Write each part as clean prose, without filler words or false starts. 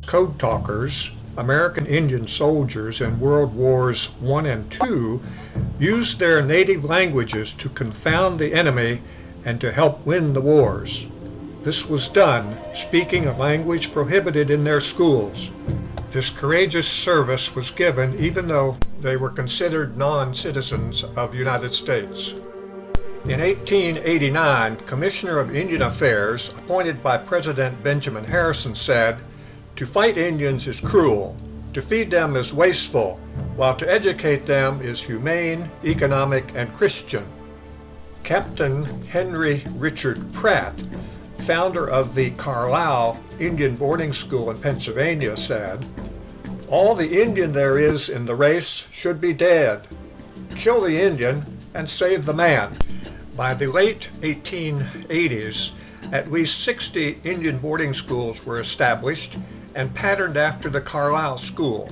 Code talkers, American Indian soldiers in World Wars I and II, used their native languages to confound the enemy and to help win the wars. This was done speaking a language prohibited in their schools. This courageous service was given even though they were considered non-citizens of the United States. In 1889, Commissioner of Indian Affairs, appointed by President Benjamin Harrison, said, "To fight Indians is cruel, to feed them is wasteful, while to educate them is humane, economic, and Christian." Captain Henry Richard Pratt, founder of the Carlisle Indian Boarding School in Pennsylvania, said, "All the Indian there is in the race should be dead. Kill the Indian and save the man." By the late 1880s, at least 60 Indian boarding schools were established and patterned after the Carlisle School.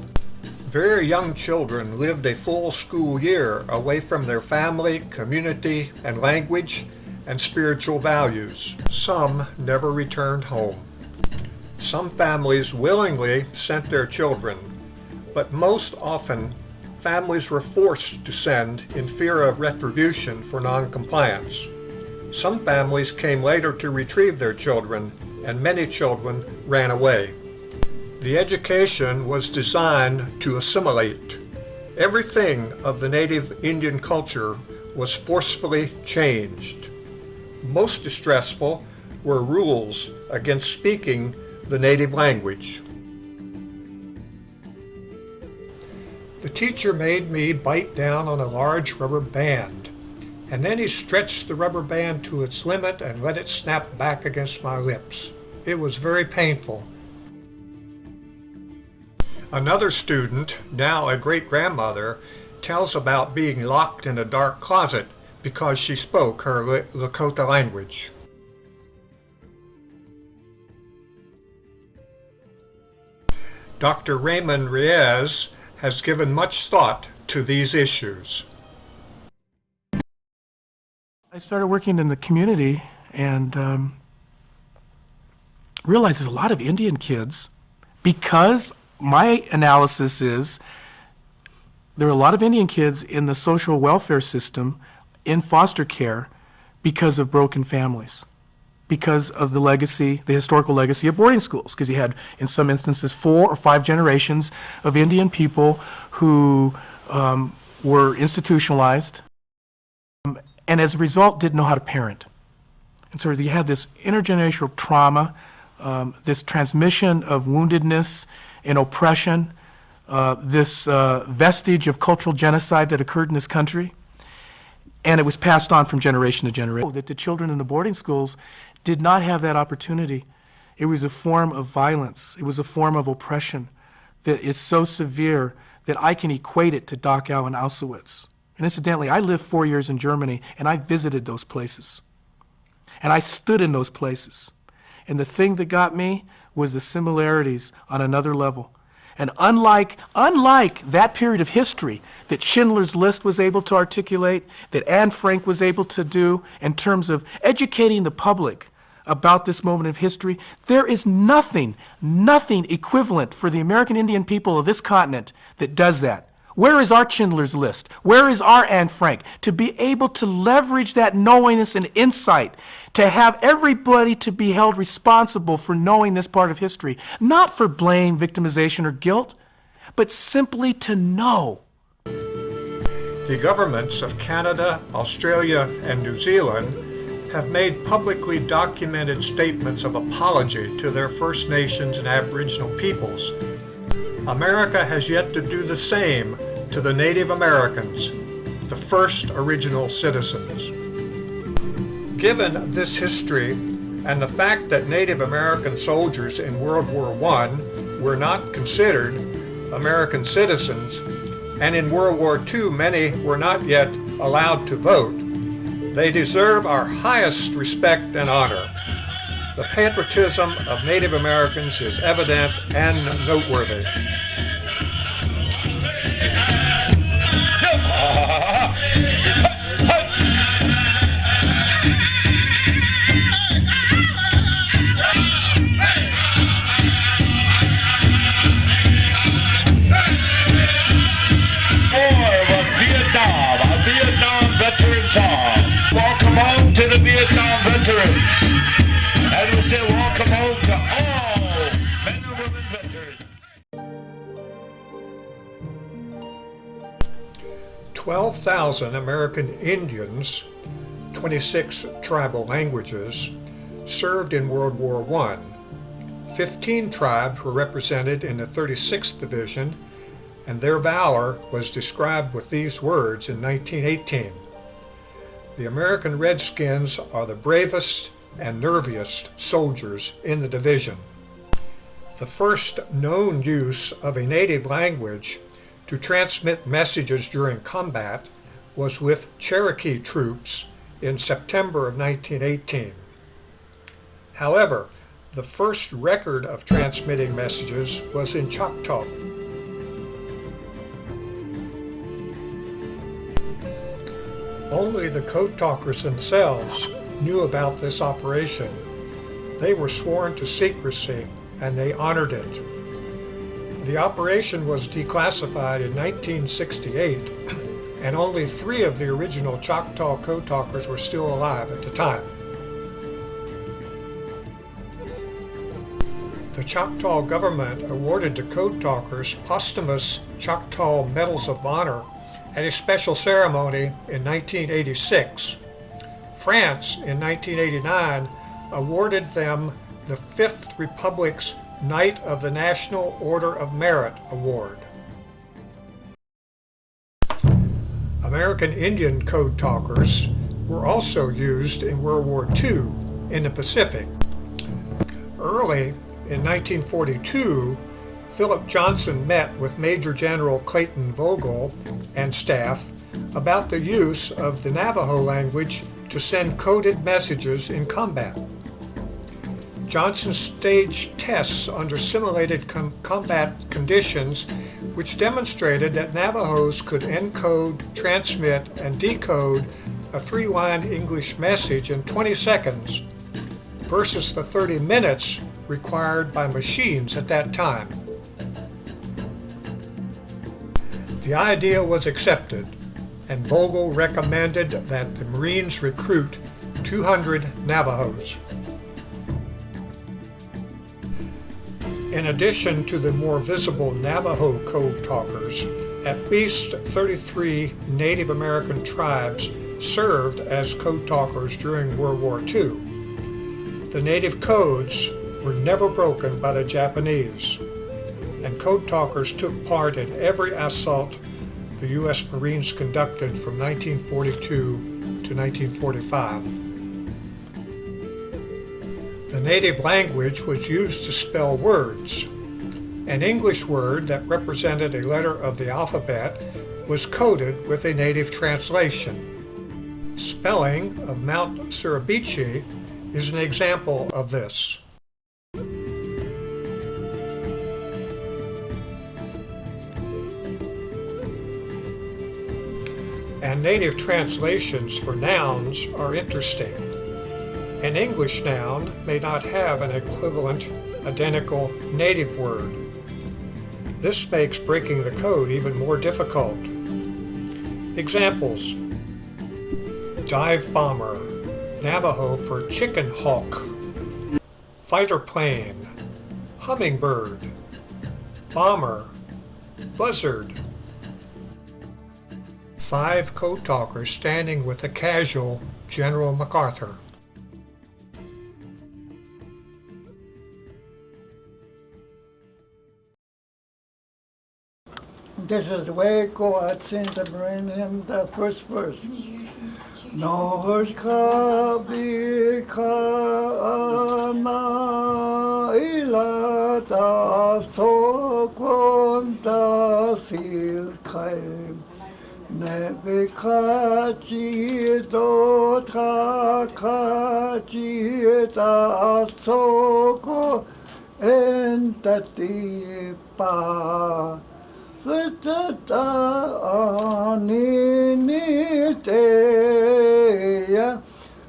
Very young children lived a full school year away from their family, community, and language, and spiritual values. Some never returned home. Some families willingly sent their children, but most often families were forced to send in fear of retribution for non-compliance. Some families came later to retrieve their children, and many children ran away. The education was designed to assimilate. Everything of the native Indian culture was forcefully changed. Most distressful were rules against speaking the native language. The teacher made me bite down on a large rubber band, and then he stretched the rubber band to its limit and let it snap back against my lips. It was very painful. Another student, now a great-grandmother, tells about being locked in a dark closet because she spoke her Lakota language. Dr. Raymond Reyes has given much thought to these issues. I started working in the community and realized there's a lot of Indian kids, because my analysis is there are a lot of Indian kids in the social welfare system in foster care because of broken families, because of the legacy, the historical legacy of boarding schools, because you had, in some instances, 4 or 5 generations of Indian people who were institutionalized and as a result didn't know how to parent. And so you had this intergenerational trauma, this transmission of woundedness and oppression, this vestige of cultural genocide that occurred in this country, and it was passed on from generation to generation. That the children in the boarding schools did not have that opportunity. It was a form of violence. It was a form of oppression that is so severe that I can equate it to Dachau and Auschwitz. And incidentally, I lived 4 years in Germany, and I visited those places. And I stood in those places. And the thing that got me was the similarities on another level. And unlike that period of history that Schindler's List was able to articulate, that Anne Frank was able to do in terms of educating the public about this moment of history, there is nothing equivalent for the American Indian people of this continent that does that. Where is our Schindler's List? Where is our Anne Frank? To be able to leverage that knowingness and insight, to have everybody to be held responsible for knowing this part of history, not for blame, victimization, or guilt, but simply to know. The governments of Canada, Australia, and New Zealand have made publicly documented statements of apology to their First Nations and Aboriginal peoples. America has yet to do the same to the Native Americans, the first original citizens. Given this history and the fact that Native American soldiers in World War I were not considered American citizens, and in World War II many were not yet allowed to vote, they deserve our highest respect and honor. The patriotism of Native Americans is evident and noteworthy. Vietnam veteran song. Welcome home to the Vietnam veterans. And we say welcome home to all men and women veterans. 12,000 American Indians, 26 tribal languages, served in World War I. 15 tribes were represented in the 36th Division, and their valor was described with these words in 1918. The American Redskins are the bravest and nerviest soldiers in the division. The first known use of a native language to transmit messages during combat was with Cherokee troops in September of 1918. However, the first record of transmitting messages was in Choctaw. Only the code talkers themselves knew about this operation. They were sworn to secrecy, and they honored it. The operation was declassified in 1968, and only 3 of the original Choctaw code talkers were still alive at the time. The Choctaw government awarded the code talkers posthumous Choctaw Medals of Honor at a special ceremony in 1986. France, in 1989, awarded them the Fifth Republic's Knight of the National Order of Merit Award. American Indian code talkers were also used in World War II in the Pacific. Early in 1942, Philip Johnson met with Major General Clayton Vogel and staff about the use of the Navajo language to send coded messages in combat. Johnson staged tests under simulated combat conditions which demonstrated that Navajos could encode, transmit, and decode a 3-line English message in 20 seconds versus the 30 minutes required by machines at that time. The idea was accepted, and Vogel recommended that the Marines recruit 200 Navajos. In addition to the more visible Navajo code talkers, at least 33 Native American tribes served as code talkers during World War II. The native codes were never broken by the Japanese, and code talkers took part in every assault the U.S. Marines conducted from 1942 to 1945. The native language was used to spell words. An English word that represented a letter of the alphabet was coded with a native translation. Spelling of Mount Suribici is an example of this. And native translations for nouns are interesting. An English noun may not have an equivalent, identical native word. This makes breaking the code even more difficult. Examples: dive bomber, Navajo for chicken hawk; fighter plane, hummingbird; bomber, buzzard. 5 code talkers standing with the casual General MacArthur. This is the way it goes since I bring him the first verse. Nos kabikana ilata sokonta silkai nebikachi dota kachi ta soko entatipa. Sita aniniteya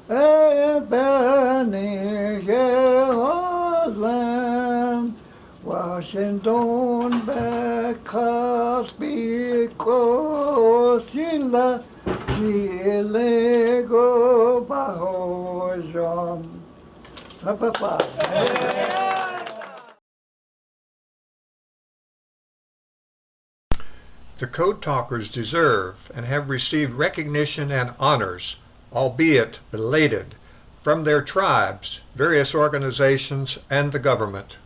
ebeni Jerusalem Washington bekas bikosila chilego bahojam sapapa. The Code Talkers deserve and have received recognition and honors, albeit belated, from their tribes, various organizations, and the government.